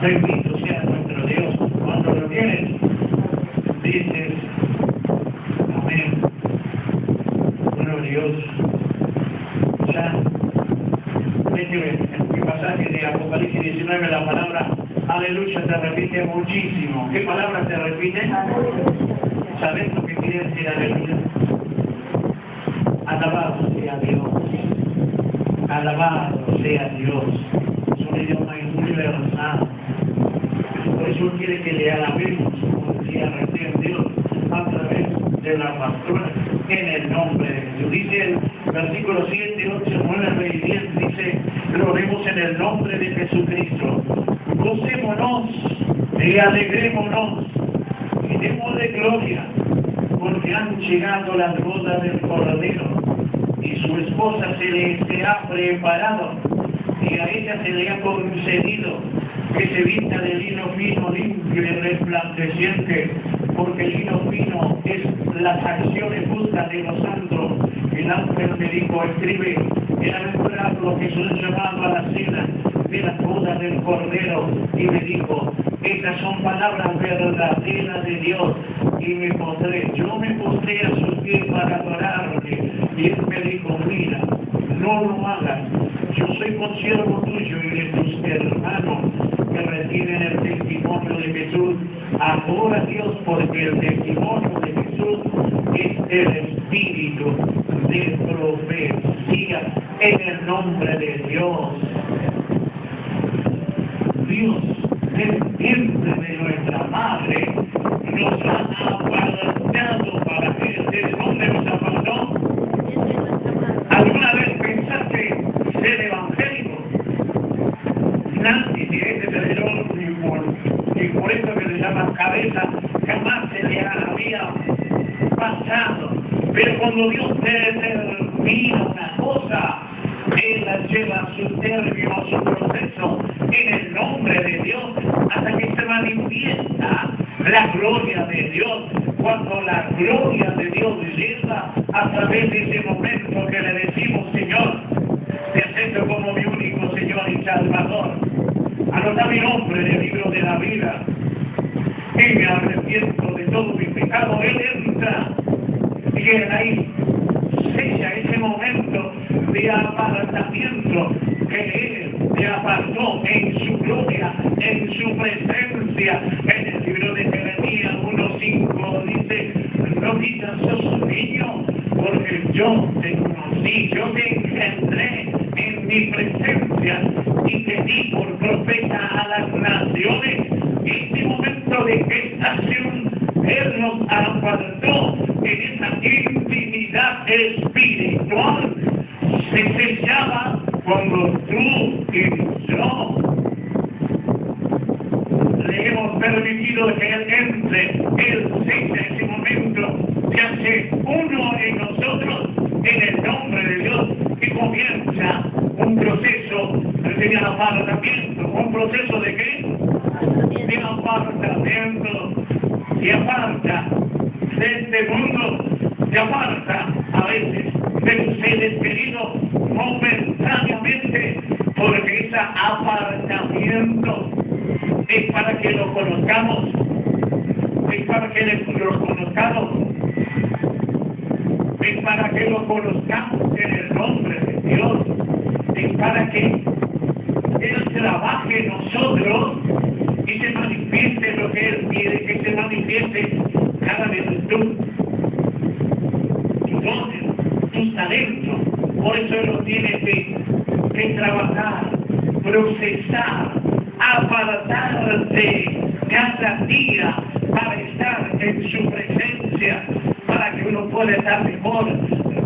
Bendito sea nuestro Dios. Cuando lo tienes, dices, amén, glorioso. Ya, en mi pasaje de Apocalipsis 19, la palabra aleluya se repite muchísimo. ¿Qué palabra se repite? ¿Sabes lo que quiere decir aleluya? Alabado sea Dios. Alabado sea Dios. Es un idioma universal. Por eso quiere que le alabemos, como decía recién Dios, a través de la pastora, en el nombre de Jesús. Dice el versículo 7, 8, 9 y 10, dice, lo oremos en el nombre de Jesucristo. Gocémonos y alegrémonos y démosle gloria, porque han llegado las bodas del Cordero y su esposa se ha preparado y a ella se le ha concedido que se vista de lino fino, limpio y resplandeciente, porque el lino fino es las acciones justas de los santos. El ángel me dijo, escribe, bienaventurado que son llamados a la cena de las bodas del Cordero, y me dijo, estas son palabras verdaderas de Dios, y yo me postré a sus pies para adorarle, y él me dijo, mira, no lo hagas, yo soy consiervo tuyo y de tus hermanos que retienen el testimonio de Jesús. Adora a Dios, porque el testimonio de Jesús es el espíritu de profecía en el nombre de Dios. Dios, el vientre de nuestra madre, nos ha apartado para que ¿de dónde nos apartó? ¿Alguna vez pensaste ser evangélico? Nadie, este servidor, ni por eso que le llaman cabeza, jamás se le había pasado. Pero cuando Dios determina una cosa, Él la lleva a su término, a su proceso, en el nombre de Dios, hasta que se manifiesta la gloria de Dios. Cuando la gloria de Dios llega a través de ese momento que le decimos, Señor, te acepto como mi único Señor y Salvador. Anota mi nombre en el libro de la vida y me arrepiento de todo mi pecado. Él entra y él ahí sella ese momento de apartamiento que Él te apartó en su gloria, en su presencia. En el libro de Jeremías 1:5 dice, no digas sos niño, porque yo te conocí, yo te engendré en mi presencia y te di por profeta a las naciones. Este momento de gestación, Él nos apartó en esa intimidad espiritual. Se sellaba cuando tú y yo le hemos permitido que Él entre. Él sella ese momento, se hace uno en nosotros en el nombre de Dios y comienza un proceso de apartamiento. ¿Un proceso de qué? De apartamiento. Se aparta de este mundo, se aparta a veces de sus seres queridos momentáneamente, porque ese apartamiento es para que lo conozcamos, es para que lo conozcamos, es para que lo conozcamos en el nombre de Dios, es para que Él trabaje en nosotros y se manifieste lo que Él quiere, que se manifieste cada virtud, tus dones, tus talentos. Por eso Él lo tiene que trabajar, procesar, apartarte cada día para estar en su presencia, para que uno pueda estar mejor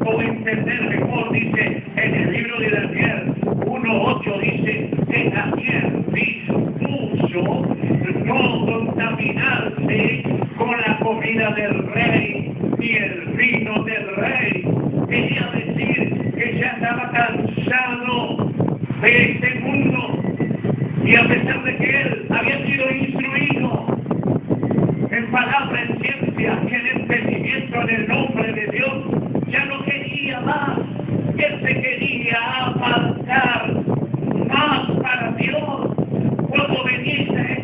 o entender mejor. Dice en el libro de Daniel 1:8, dice que también dispuso no contaminarse con la comida del rey y el vino del rey. Quería decir que ya estaba cansado de este mundo, y a pesar de que él había sido instruido en palabra, en ciencia y en entendimiento en el nombre de Dios, ya no quería más. Él se quería apartar más para Dios. Cuando venía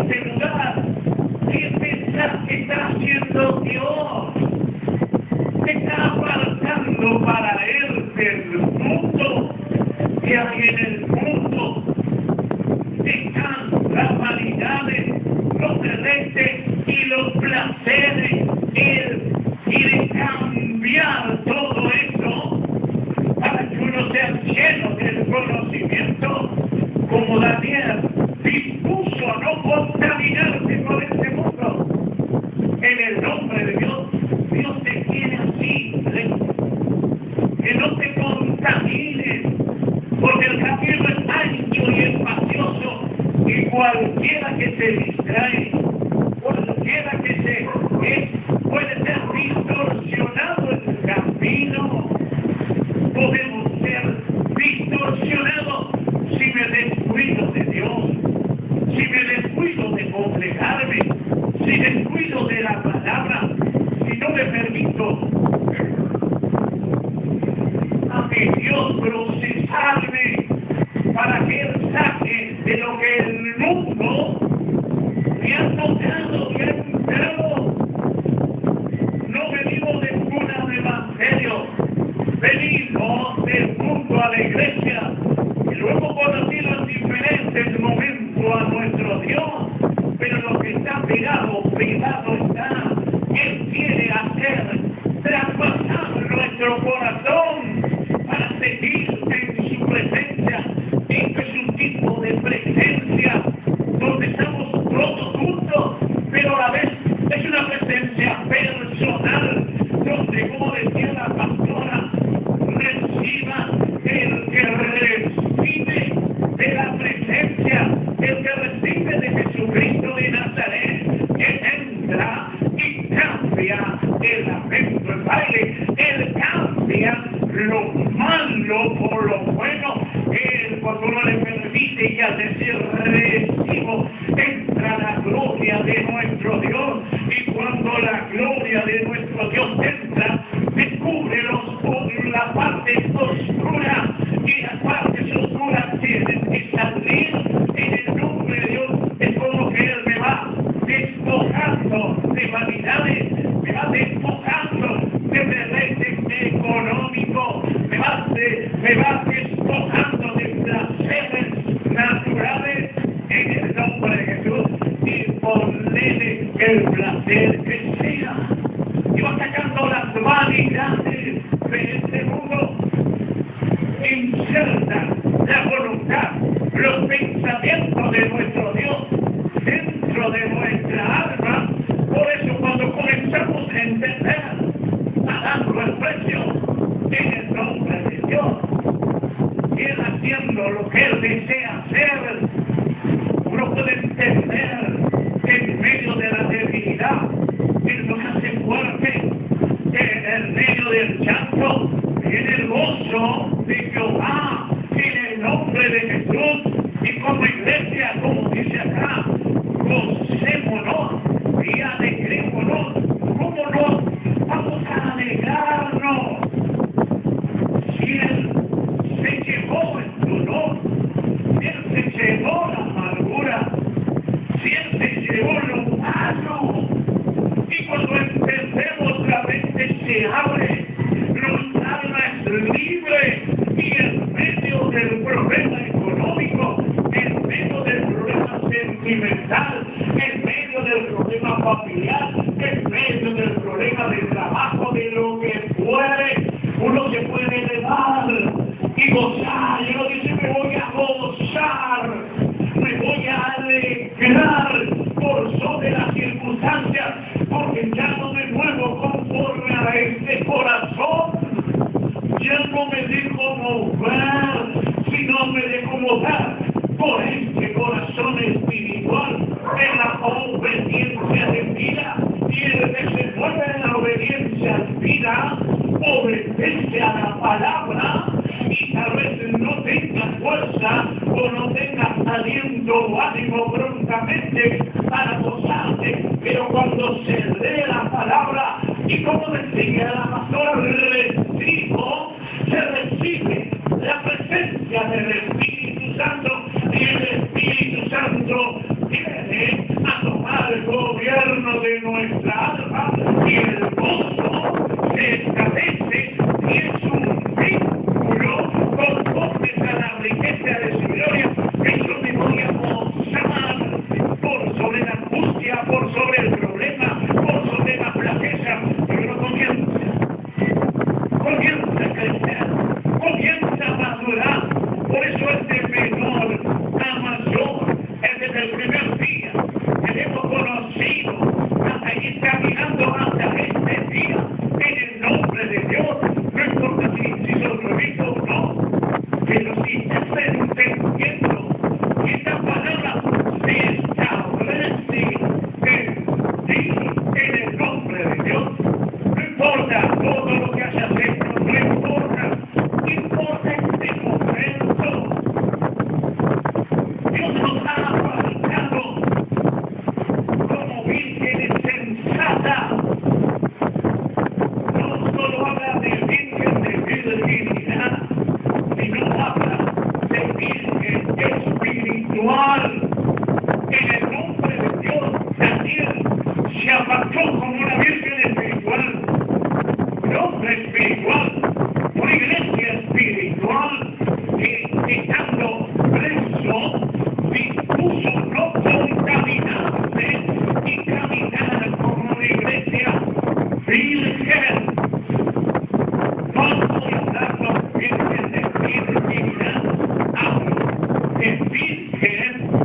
deleite y los placeres. Él quiere cambiar todo eso para que uno sea lleno del conocimiento, como Daniel dispuso a no contaminarse con este mundo. En el nombre de Dios, Dios te quiere así, que no te contamines, porque el camino es ancho y espacioso, y cualquiera que se distrae, cualquiera que puede ser distorsionado en el camino. Podemos ser distorsionados si me descuido de Dios, si me descuido de congregarme, si descuido de la palabra, si no me permito a mi Dios procesarme para que Él saque de lo que el mundo me ha tocado, me ha entrado. No venimos de cuna de evangelio, venimos del mundo a la iglesia y luego conocido en diferentes momentos a nuestro Dios, pero lo que está pegado está. Él quiere hacer traspasar nuestro corazón para seguir en su presencia. Esto es un tipo de presencia donde estamos todos juntos, pero a la vez es una presencia personal, donde, como decía la pastora, reciba el que recibe de la presencia, el que recibe de Jesucristo de Nazaret, que entra y cambia el lamento, el baile, Él cambia lo malo por lo bueno. Él, cuando uno le permite y al decir recibo, entra la gloria de nuestro Dios, y cuando la gloria de nuestro Dios entra, descubre la parte oscura, y las partes oscuras tienen que salir en el nombre de Dios. Es como que Él me va despojando de vanidades, me va despojando de deleites económicos, me va despojando de placeres naturales en el nombre de Jesús, y ponle el placer que sea. Y va sacando las vanidades de este mundo, inserta la voluntad, los pensamientos de nuestro Dios dentro de nuestra alma. Por eso, cuando comenzamos a entender, pagando el precio en el nombre de Dios, Él haciendo lo que Él desea hacer, uno puede entender que en medio de la debilidad Él nos hace fuerte, en el medio del llanto, en el gozo de Jehová, en el nombre de Jesús. Y como iglesia, como dice acá, gocémonos y alegrémonos. ¿Cómo nos vamos a alegrarnos? Si Él se llevó el dolor, Él se llevó la amargura, si Él se llevó lo malo, y cuando entendemos, la mente se abre, nuestra alma es libre, y en medio del problema económico, en medio del problema sentimental, en medio del problema familiar, en medio del problema de trabajo, de lo que fuere, uno se puede elevar y gozar. Y uno dice: me voy a gozar, me voy a alegrar por sobre las circunstancias, porque ya no me muevo conforme a este corazón. Ya no me dejo mover, sino me dejo mover por este corazón espiritual, en la obediencia de vida. Y el que se mueve en la obediencia de vida, obedece a la palabra, y tal vez no tenga fuerza o no tenga aliento o ánimo prontamente para gozarse, pero cuando se lee la palabra, y como decía la pastora, se recibe la presencia del Espíritu Santo, y el Espíritu Santo viene a tomar el gobierno de nuestra alma, y el gozo se establece, y es un vínculo conforme a la riqueza de su gloria. Eso me voy a gozar por sobre la angustia, por espiritual. En el nombre de Dios, Daniel se apartó como una virgen espiritual, un hombre espiritual, una iglesia espiritual que estando preso dispuso no contaminarse y caminar como una iglesia virgen. No estoy hablando virgen de virginidad, hablo de virgen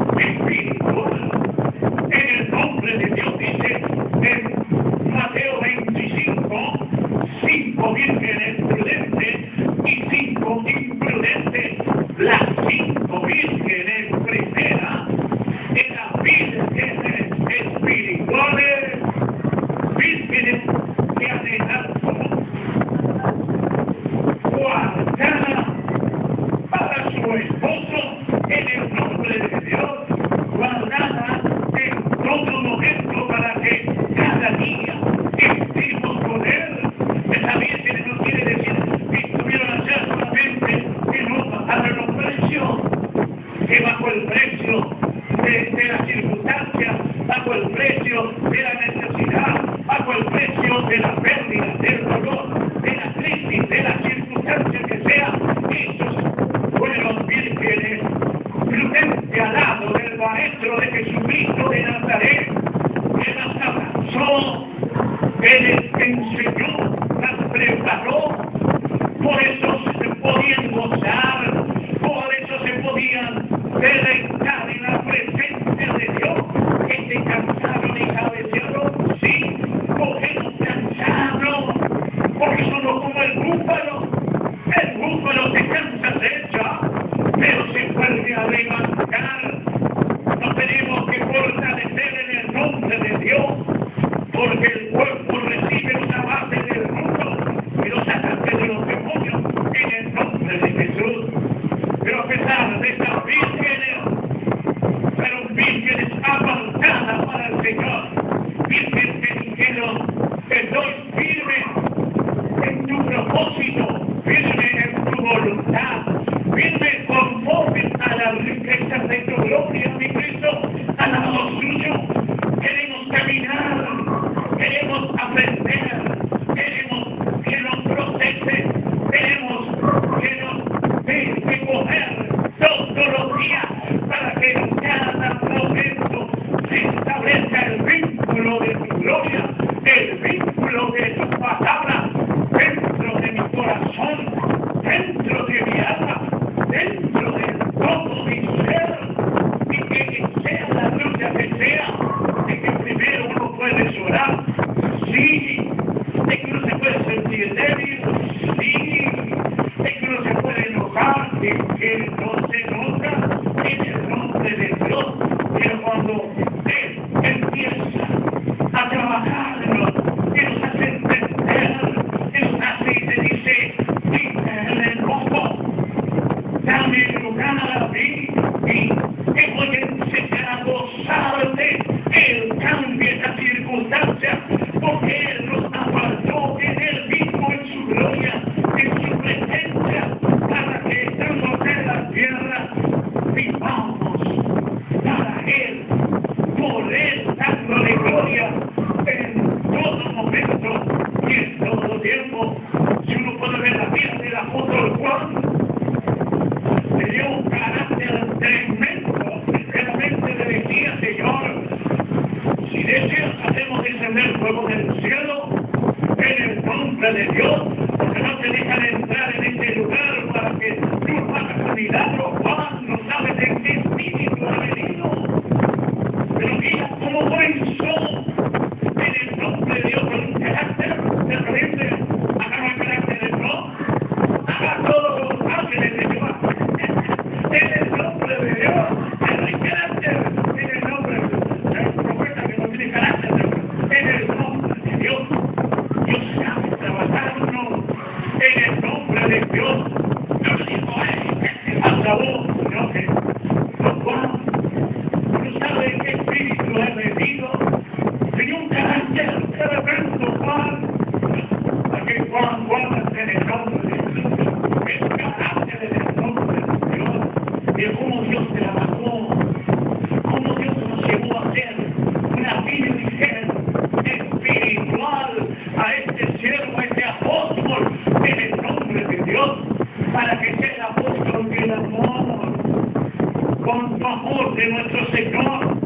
nuestro Señor,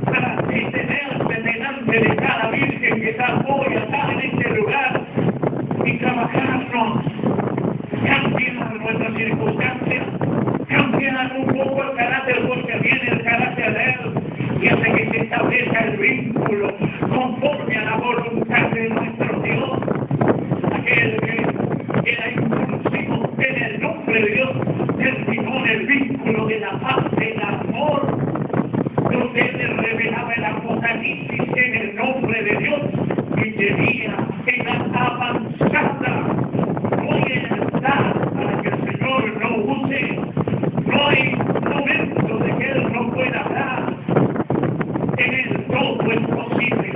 para detenerse delante de cada virgen que está hoy acá en este lugar y trabajarnos, cambiar nuestras circunstancias, cambiar un poco el carácter, porque viene el carácter de Él y hace que se establezca el vínculo conforme a la voluntad de nuestro Dios. Aquel que era impulsivo en el nombre de Dios, terminó en el vínculo de la paz, del amor, donde Él le revelaba el Apocalipsis en el nombre de Dios y tenía edad avanzada. Hoy está para que el Señor no use, no hay momento de que Él no pueda dar. En Él todo es posible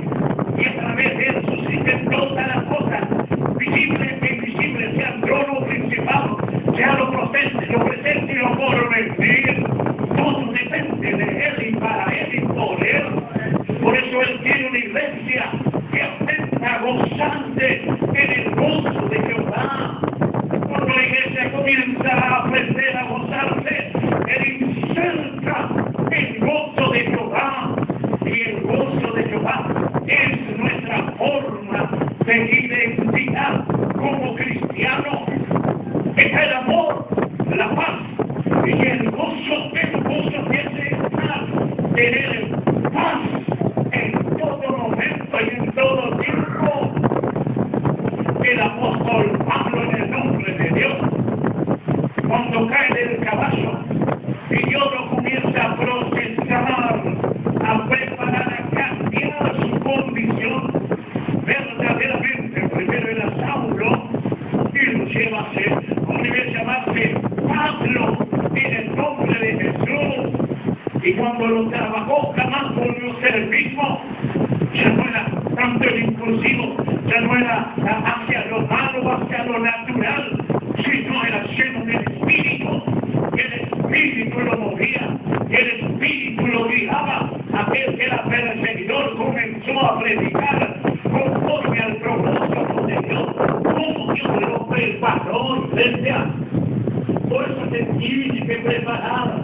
y a través de Él susciten todas las cosas, visibles e invisibles, sean trono principal, sea lo presente y lo por venir. Todo depende de Él y para Él y por Él. Por eso Él tiene una iglesia que aumenta gozante en el gozo de Jehová. Cuando la iglesia comienza a aprender a gozarse, Él inserta el gozo de Jehová. Y el gozo de Jehová es nuestra forma de identidad como cristianos. Es el amor, la paz y el gozo que hace estar, tener paz en todo momento y en todo tiempo. El apóstol Pablo, en el nombre de Dios, cuando cae del caballo y Dios lo comienza a procesar, a preparar, a cambiar su condición, verdaderamente primero era Saulo y lo lleva a ser, como debe llamarse, Pablo, en el nombre de Jesús. Y cuando lo trabajó, jamás volvió a ser el mismo. Ya no era tanto el impulsivo, ya no era hacia lo malo, hacia lo natural, sino era lleno del Espíritu. El Espíritu lo movía, el Espíritu lo guiaba. Aquel que era perseguidor comenzó a predicar conforme al propósito de Dios, como Dios lo preparó, iglesia. Por eso se tiene que preparar.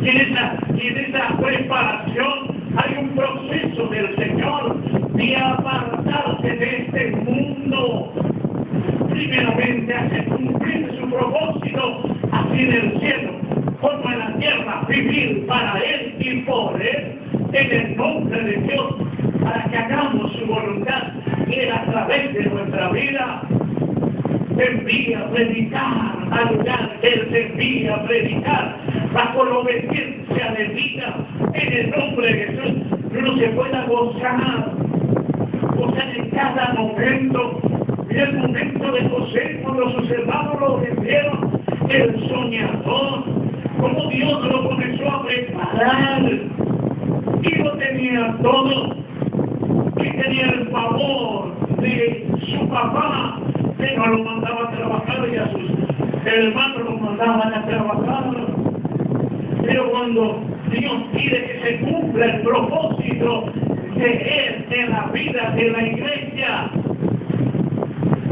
Y en esa preparación hay un proceso del Señor de apartarse de este mundo. Primeramente hace cumplir su propósito, así en el cielo como en la tierra, vivir para Él y por Él, en el nombre de Dios, para que hagamos su voluntad y Él a través de nuestra vida te envía a predicar al lugar que Él te envía a predicar, bajo la obediencia de vida, en el nombre de Jesús. Uno se pueda gozar en cada momento. En el momento de José, cuando sus hermanos lo vendieron, el soñador, como Dios lo comenzó a preparar, y lo tenía todo, y tenía el favor de su papá, que no lo mandaba a trabajar, y a sus hermanos lo mandaban a trabajar. Pero cuando Dios quiere que se cumpla el propósito de Él en la vida de la iglesia,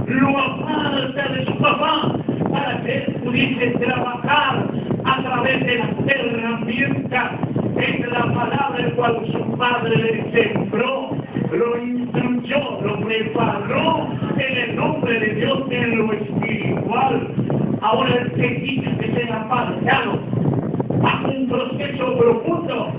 lo aparta de su papá para que Él pudiese trabajar a través de las herramientas en la palabra el cual su padre le sembró, lo instruyó, lo preparó en el nombre de Dios en lo espiritual. Ahora Él te dice que sea apartado bajo un proceso profundo,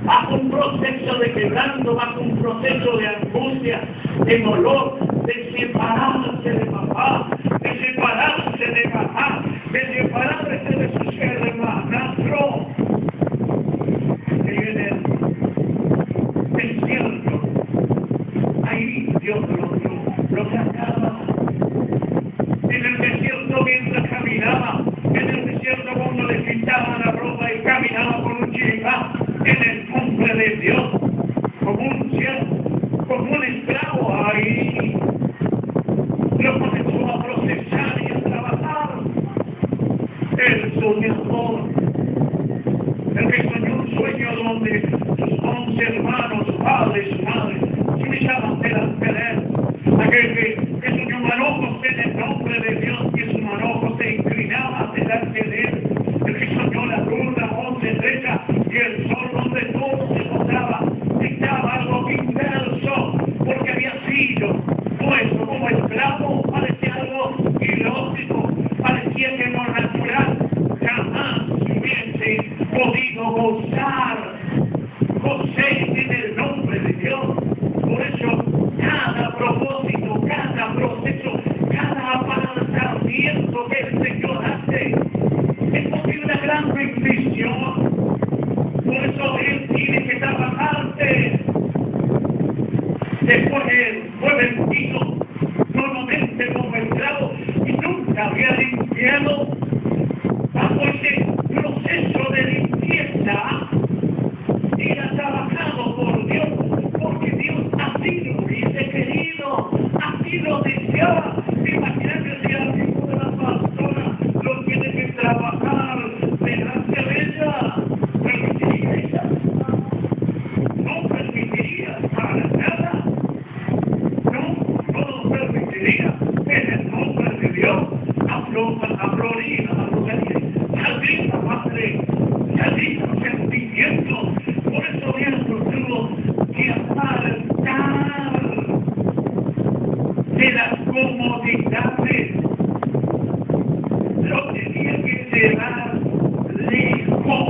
bajo un proceso de quebranto, bajo un proceso de angustia, de dolor, de separarse de papá, de separarse de mamá, de separarse de sus hermanastros. Y en el desierto, ahí Dios lo sacaba. En el desierto mientras caminaba, en el desierto cuando le pintaban la ropa y caminaba con un chiripá, en el nombre de Dios, como un siervo, como un esclavo, ahí lo comenzó a procesar y a trabajar. El soñador, el que soñó un sueño donde sus 11 hermanos, su padre y su madre, se humillaban delante de él. Aquel que soñó manojos en el nombre de Dios, que su manojo se inclinaba delante de él. El que soñó la luna, 11 estrellas y el sol donde todo poseen en el nombre de Dios. Por eso, cada propósito, cada proceso, cada apartamiento que el Señor hace, es posible una gran bendición. Por eso Él tiene que trabajarte. Después Él fue vencido, normalmente como esclavo, y nunca había limpiado. Bajo ese proceso de limpieza, era trabajado por Dios, porque Dios así lo hubiese querido, así lo deseaba. Imagínate si al hijo de la pastora lo tiene que trabajar delante de ella. ¿Permitiría ella? No permitiría para nada. No lo permitiría. En el nombre de Dios, a Florida, a Rosalía, salida madre, salida sentimiento. Por eso Dios tuvo que apartar de las comodidades. Lo tenía que llevar lejos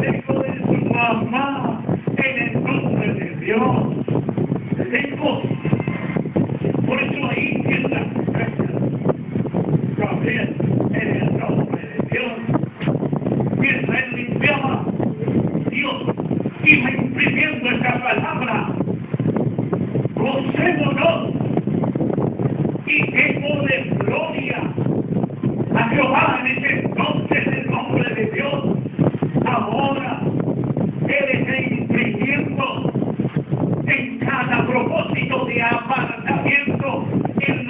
de su mamá, en el nombre de Dios, lejos. Por eso ahí en la casa, Gabriel, en el nombre de Dios, mientras él limpiaba, Dios iba imprimiendo esta palabra: gocémonos y demos de gloria a Jehová en ese entonces, en el nombre de Dios. Ahora Él está imprimiendo en cada propósito de apartamiento. Él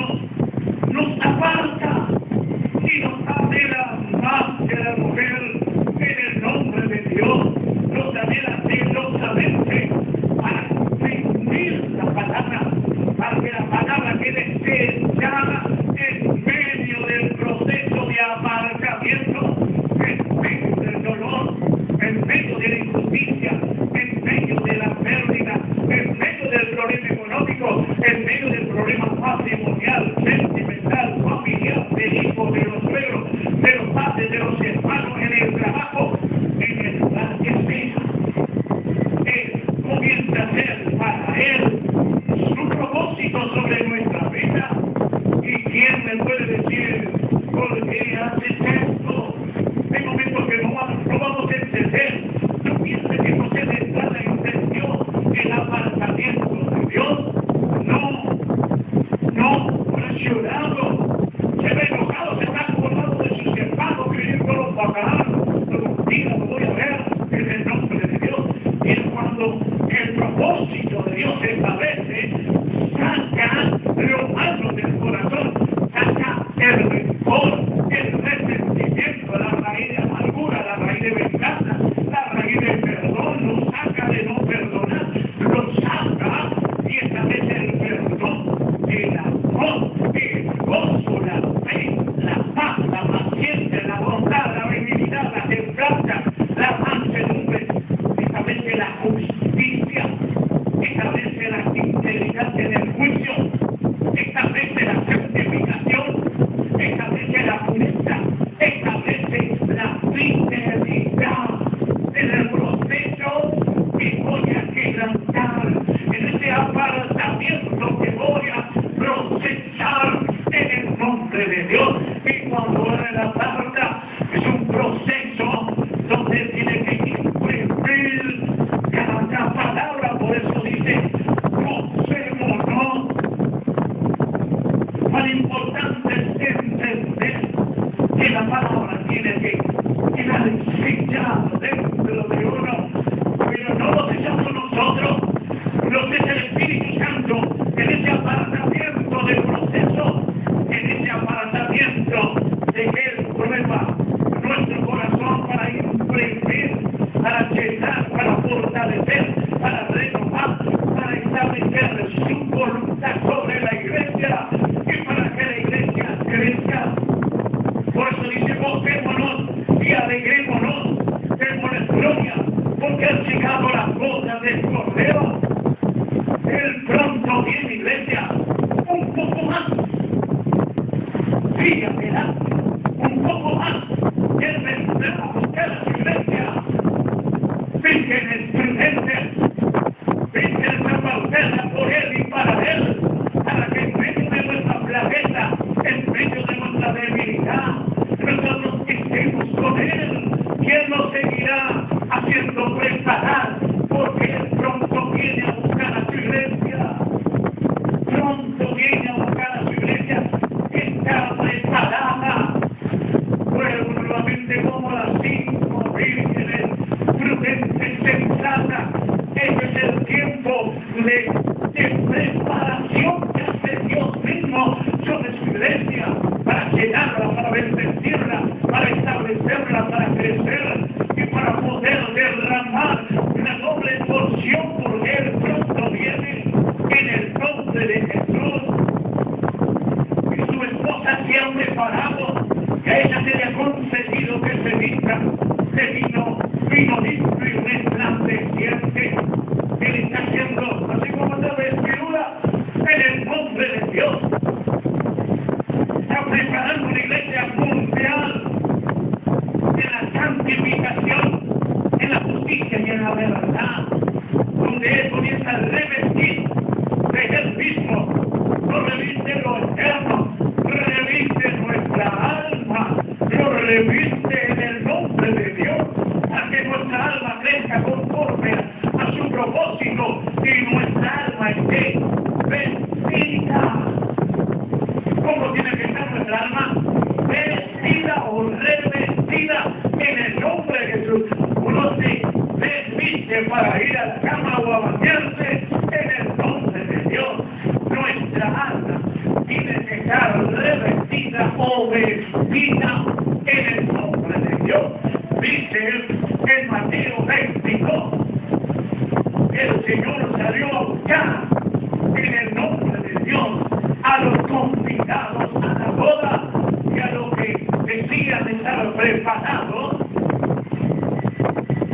nos aparta y nos anhela más que la mujer, en el nombre de Dios. Nos anhela celosamente para cumplir la palabra, para que la palabra quede sellada en medio del proceso de apartamiento, en medio del dolor, en medio de la injusticia, en medio de la pérdida, en medio del problema económico, en medio del problema matrimonial, sentimental, familiar, del hijo, de los suegros, de los padres, de los hermanos, en el trabajo, en el lugar que sea. Él comienza a ser para Él su propósito sobre nuestra vida. ¿Y quién me puede decir por qué haces esto? Hay momentos que no vamos a entender. No piense que no se le da la intención el apartamiento de Dios. No, presionado, se ve enojado, se está acordado de sus hermanos, creyéndolo pagar. Los días lo voy a ver en el nombre de Dios. Y es cuando el propósito de Dios se establece, saca lo malo del corazón, saca el rencor, el resentimiento, la raíz de amargura, la raíz de venganza, la raíz de perdón, lo saca de no perdonar, lo saca y establece el perdón, el amor, el gozo, la fe, la paz, la paciencia, la bondad, la benignidad, la templanza, la mansedumbre, establece la justicia, establece la integridad en el juicio, establece la santificación, establece la pureza, establece la fidelidad en el proceso que voy a quebrantar, en ese apartamiento que voy a procesar en el nombre de Dios. Y cuando Él aparta, es un proceso donde tiene que imprimir cada palabra. Por eso dice: gocémonos. Tan importante es entender que la palabra tiene que quedar sellada dentro de uno, pero no lo sellamos nosotros, lo sella el Espíritu Santo en ese apartamiento del proceso, en ese apartamiento de que Él prueba nuestro corazón para imprimir, para llenar, para fortalecer, para renovar, para establecer su voluntad sobre la iglesia y para que la iglesia crezca. Por eso dice: gocémonos y alegrémonos, démosle gloria, porque han llegado las bodas del Cordero. Él pronto viene, iglesia, un poco más. Sigue adelante, un poco más. Él vendrá a buscar a su iglesia. vírgenes prudentes, vírgenes apartadas por Él y para Él, para que en medio de nuestra flaqueza, en medio de nuestra debilidad, nosotros estemos con Él, y Él nos seguirá haciendo preparar, porque Él pronto viene a buscar a su iglesia. Pronto viene a buscar a su iglesia, está preparada. Vuelvo nuevamente como las 5 vírgenes prudentes, sensatas. Ese es el tiempo de preparación que hace Dios mismo sobre su iglesia, para llenarla, para bendecirla, para establecerla, para crecer y para poder derramar una doble porción, porque Él pronto viene en el nombre de Jesús. Y su esposa se ha preparado, que a ella se le ha concedido que se vista de vino limpio y resplandeciente. Él está haciendo, así como la vestidura, en el nombre de Dios. Está preparando una iglesia mundial en la santificación, en la justicia y en la verdad, donde Él comienza a revestir de Él mismo, lo reviste lo eterno, reviste nuestra alma, lo reviste en el nombre de Dios, a que nuestra alma crezca conforme a su propósito y nuestra alma esté vestida. ¿Cómo tiene que estar nuestra alma? Vestida o revestida en el nombre de Jesús. Uno se desviste para ir a la cama o a bañarse en el nombre de Dios. Nuestra alma tiene que estar revestida o vestida en el nombre de Dios. Dice en Mateo 22, el Señor salió a buscar en el nombre de Dios a los convidados a la boda, y a los que decían estar preparados.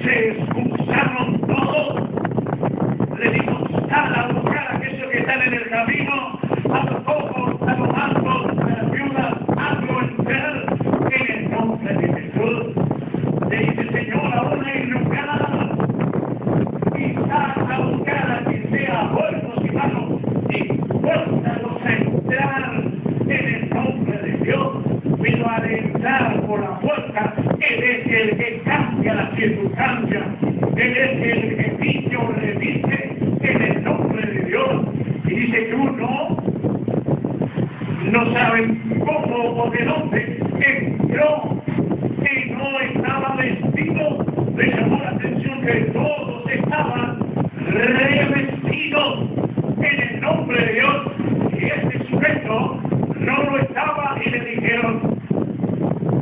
Se excusaron todos. Le dijo: sal a buscar a aquellos que están en el camino, a los cojos, a los mancos, a las viudas, hazlo entrar en el nombre de Jesús. Le dice: Señor, aún hay lugar, y sal a buscar a quien sea buenos y malos, y fuérzalos a entrar en el nombre de Dios. Pero al entrar por la puerta, Él es el que cambia la circunstancia. Él es el que dice o redice en el nombre de Dios. Y dice que uno no sabe cómo o de dónde entró y no estaba vestido. Le llamó la atención que todos estaban revestidos en el nombre de Dios. Y este sujeto no lo estaba, y le dijeron: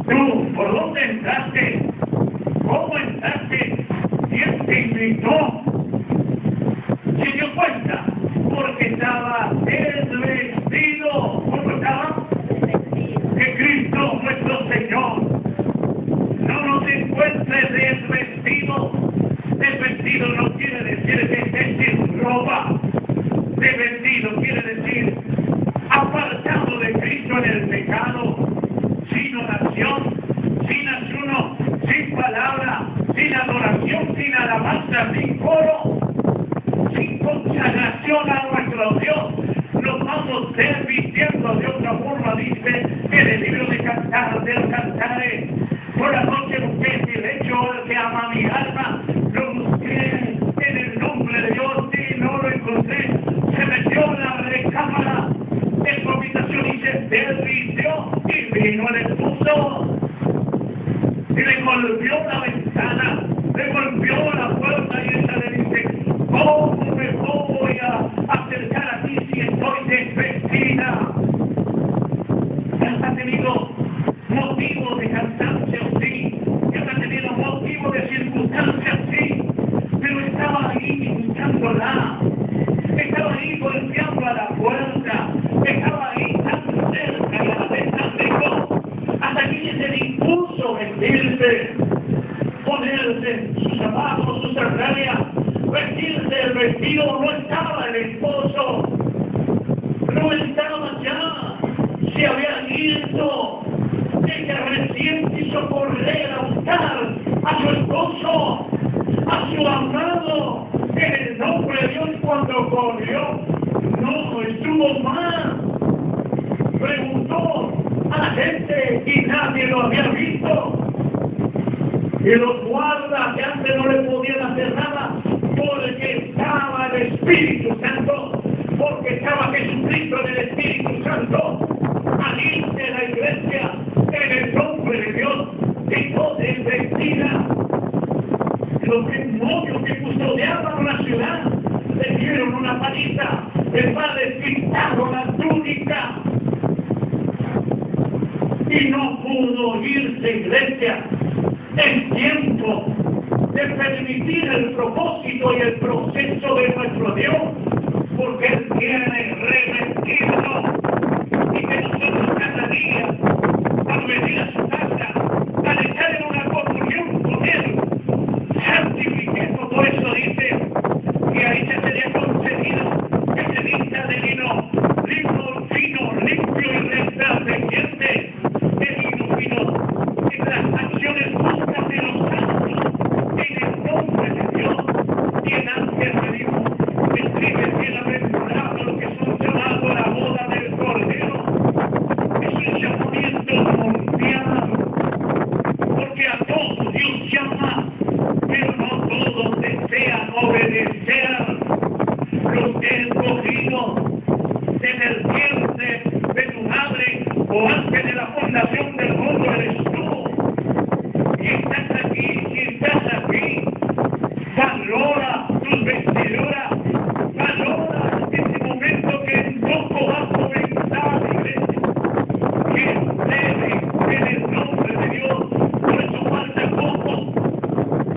tú, ¿por dónde entraste? ¿Cómo entraste? ¿Quién te invitó? Se dio cuenta, porque estaba desvestido. ¿Cómo estaba? Que Cristo, nuestro Señor, no nos encuentre desvestido. Desvestido no quiere decir que esté sin ropa. Desvestido quiere decir apartado de Cristo en el pecado, sin oración, sin ayuno, sin palabra, sin adoración, sin alabanza, sin coro, sin consagración a nuestro Dios. Nos vamos desvistiendo de otra forma, dice en el libro de Cantar del Cantares. Por la noche busqué el lecho al que ama mi alma, lo busqué en el nombre de Dios y no lo encontré. Se metió en la recámara en su habitación y se desvistió, y vino el esposo y le golpeó la ventana, le golpeó la puerta, y ella le dice: ¿cómo me voy a acercar a ti si estoy desvestida? Ya has tenido motivo de cansancio, sí, ya has tenido motivo de circunstancias, sí, pero estaba ahí buscándola, estaba ahí golpeando a la puerta, estaba ahí tan cerca y a la vez tan lejos, hasta que se le impuso vestirse, ponerse sus zapatos, sus sandalias, vestirse el vestido. No estaba el esposo, no estaba ya, se había ido. Ella recién quiso correr a buscar a su esposo, a su amor. Cuando corrió, no estuvo mal. Preguntó a la gente y nadie lo había visto. Y los guardas que antes no le podían hacer nada porque estaba el Espíritu Santo, porque estaba Jesucristo en el Espíritu Santo, allí en la iglesia, en el nombre de Dios, dijo desvestida. Los demonios que custodiaban la ciudad le dieron una paliza, el padre quitaron la túnica y no pudo irse iglesia. Es tiempo de permitir el propósito y el proceso de nuestro Dios, porque Él quiere revestirnos y que nosotros cada día, al venir a su casa, al estar en una comunión con Él, santifiquemos. Por eso dice que ahí se sería concedido que se vista de lino fino, limpio y resplandeciente, de lino fino, en las acciones justas de los santos, en el nombre de Dios. Y el ángel me dijo, escribe bienaventurado lo que son llamados a la boda del Cordero. Es un llamamiento mundial, porque a todos Dios llama, pero no todos desean obedecer. Los que he escogido desde el vientre de tu madre o antes de la fundación del mundo eres tú. Y estás aquí, valora tus vestiduras, valora este momento que en poco va a comenzar, iglesia, que debe en el nombre de Dios. Por eso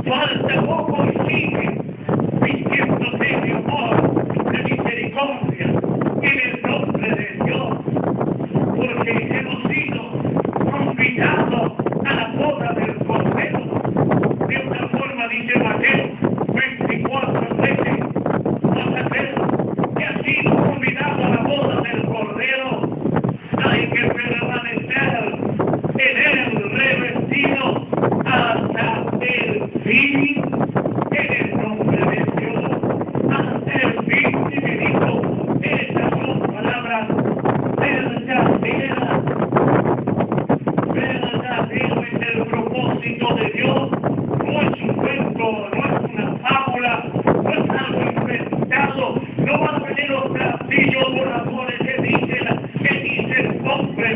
falta poco y sigue vistiéndote de amor, de misericordia, en el nombre de Dios, porque hemos sido convidados a la boda del Cordero. De una forma, dice Mateo 24:13, Mateo, que ha sido convidado a la boda del Cordero, hay que permanecer en él revestido hasta el fin, en el nombre de Dios, hasta el fin. Y me dijo, estas son palabras verdaderas, verdadero es el propósito de Dios. No es un cuento, no es una fábula, no es algo inventado, no van a venir los platillos voladores que dice el hombre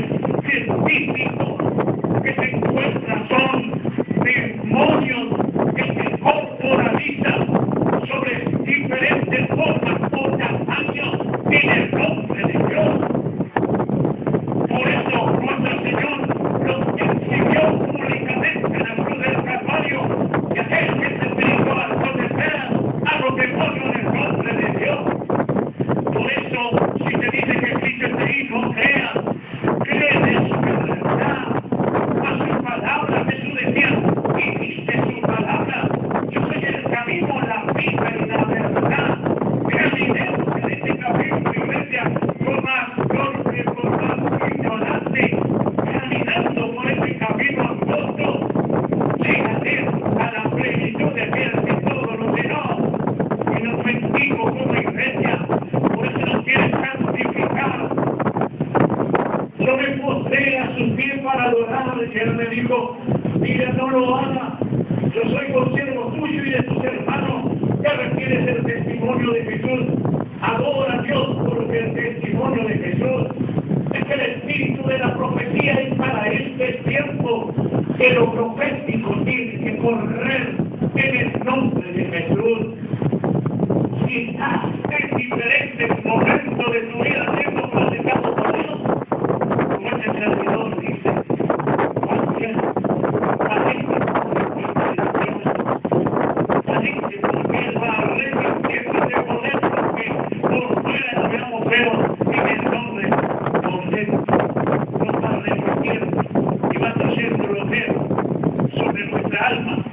científico que se encuentra, son demonios que se corporalizan sobre diferentes formas o tamaños en el nombre de Dios. Por eso nuestro Señor los exhibió públicamente en la cruz del Calvario, y aquel que se dedicó a someter a los demonios en el nombre de Dios. Por eso, si te dice que Cristo te hizo, cree de su verdad, a su palabra. Jesús decía, y dice su palabra, yo soy el camino, la vida y la verdad. Caminemos en este camino, iglesia, por más golpe, por más ignorante, caminando por este camino angosto, llegaré a la plenitud de aquel que todo lo llenó. Y nos bendigo como iglesia, por eso nos quiere santificar. Yo me postré a sus pies para adorar, y él me dijo, mira, no lo hagas, yo soy consiervo tuyo y de tus hermanos, que refieres el testimonio de Jesús. Adora a Dios porque el testimonio de Jesús es que el espíritu de la profecía es para este tiempo, que lo profético tiene que correr en el nombre de Jesús. Si estás en diferentes momentos de tu vida siendo platicado por Dios, como este servidor dice, valiente porque Él va a revestir de poder, porque por fuera lo veamos feo, en el nombre de Él nos va a revestir y va a hacer bloqueo sobre nuestra alma.